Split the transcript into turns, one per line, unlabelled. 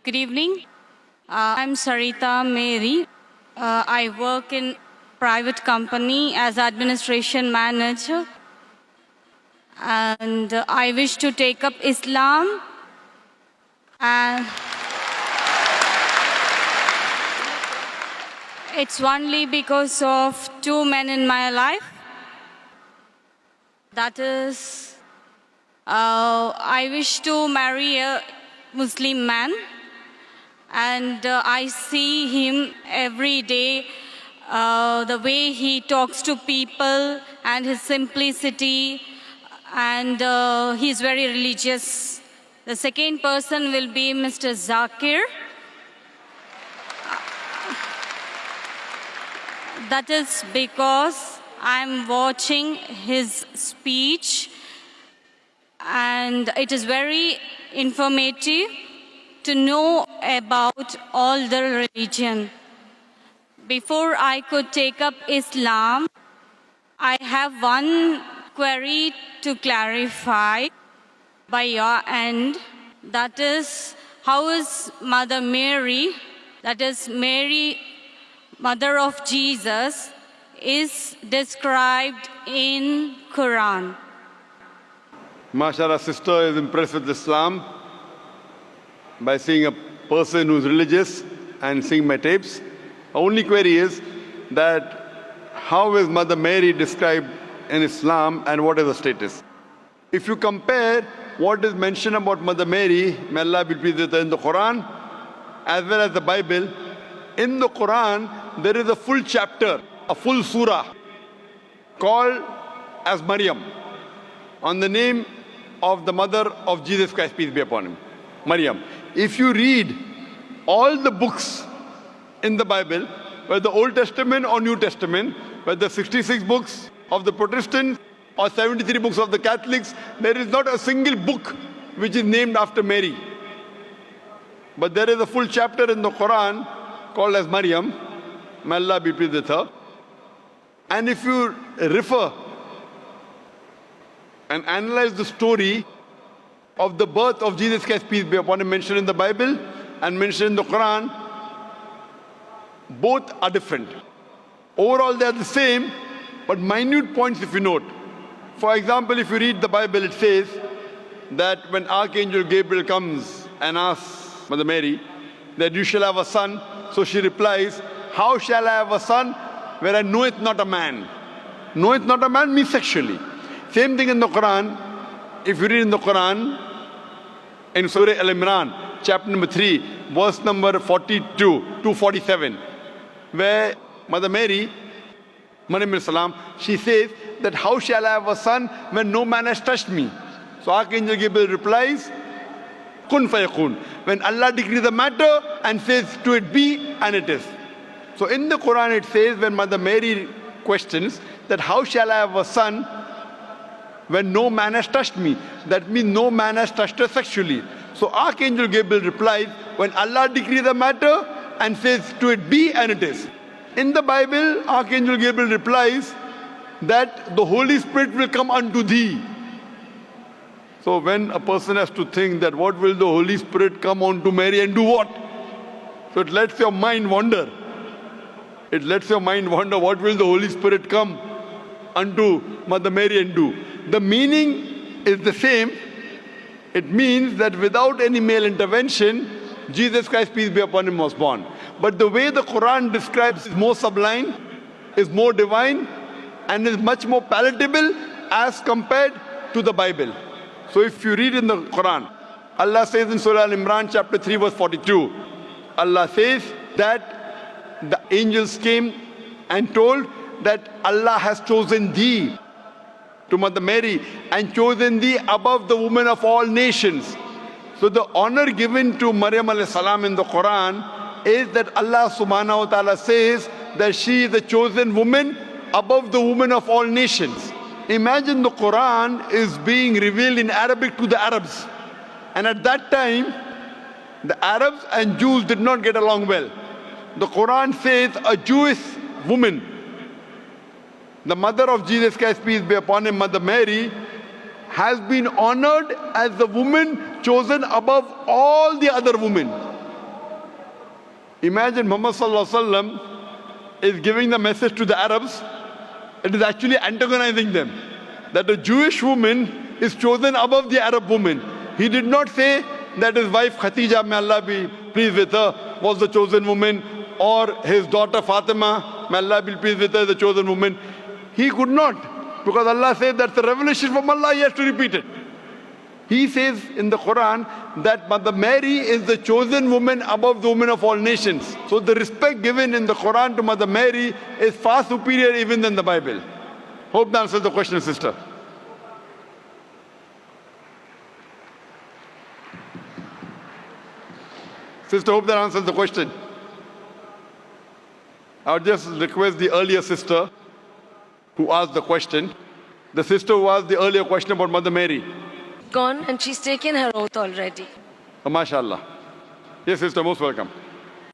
Good evening. I'm Sarita Mary. I work in private company as administration manager, and I wish to take up Islam. And it's only because of two men in my life. That is, I wish to marry a Muslim man, and I see him every day, the way he talks to people and his simplicity, and he's very religious. The second person will be Mr. Zakir. That is because I'm watching his speech, and it is very informative to know about all the religion. Before I could take up Islam, I have one query to clarify by your end. That is, how is Mother Mary, that is Mary, Mother of Jesus, is described in Quran?
MashaAllah, sister is impressed with Islam by seeing a person who's religious and seeing my tapes. Only query is that how is Mother Mary described in Islam and what is the status? If you compare what is mentioned about Mother Mary, may Allah be pleased with her, in the Quran as well as the Bible, in the Quran there is a full chapter, a full surah called as Maryam, on the name of the mother of Jesus Christ, peace be upon him, Maryam. If you read all the books in the Bible, whether Old Testament or New Testament, whether 66 books of the Protestants or 73 books of the Catholics, there is not a single book which is named after Mary. But there is a full chapter in the Quran called as Maryam, may Allah be pleased with her. And if you refer and analyze the story of the birth of Jesus Christ, peace be upon him, mentioned in the Bible and mentioned in the Quran, both are different. Overall they are the same, but minute points if you note. For example, if you read the Bible, it says that when Archangel Gabriel comes and asks Mother Mary that you shall have a son, so she replies, how shall I have a son where I knoweth not a man? Knoweth not a man means sexually. Same thing in the Quran. If you read in the Quran, in Surah Al-Imran, chapter number 3, verse number 42 to 47, where Mother Mary, Maryam salam, she says that how shall I have a son when no man has touched me? So Archangel Gabriel replies, kun fayakun. When Allah decrees the matter and says to it be, and it is. So in the Quran it says, when Mother Mary questions that how shall I have a son when no man has touched me? That means no man has touched her sexually. So Archangel Gabriel replies, when Allah decrees the matter and says to it be, and it is. In the Bible, Archangel Gabriel replies that the Holy Spirit will come unto thee. So when a person has to think that what will the Holy Spirit come unto Mary and do what? So it lets your mind wander. It lets your mind wonder, what will the Holy Spirit come unto Mother Mary and do? The meaning is the same. It means that without any male intervention, Jesus Christ, peace be upon him, was born. But the way the Quran describes is more sublime, is more divine, and is much more palatable as compared to the Bible. So if you read in the Quran, Allah says in Surah Al-Imran, chapter 3, verse 42, Allah says that the angels came and told that Allah has chosen thee, to Mother Mary, and chosen thee above the women of all nations. So the honor given to Maryam alayhi salam in the Quran is that Allah subhanahu wa ta'ala says that she is the chosen woman above the women of all nations. Imagine the Quran is being revealed in Arabic to the Arabs. And at that time, the Arabs and Jews did not get along well. The Quran says a Jewish woman, the mother of Jesus Christ, peace be upon him, Mother Mary, has been honored as the woman chosen above all the other women. Imagine Muhammad Sallallahu Alaihi Wasallam is giving the message to the Arabs. It is actually antagonizing them. That the Jewish woman is chosen above the Arab woman. He did not say that his wife Khatija, may Allah be pleased with her, was the chosen woman, or his daughter Fatima, may Allah be pleased with her, the chosen woman. He could not, because Allah said that's a revelation from Allah, he has to repeat it. He says in the Quran that Mother Mary is the chosen woman above the women of all nations. So the respect given in the Quran to Mother Mary is far superior even than the Bible. Hope that answers the question, sister. Sister, hope that answers the question. I would just request the earlier sister who asked the question, the sister who asked the earlier question about Mother Mary.
Gone, and she's taken her oath already.
MashaAllah. Yes, sister, most welcome.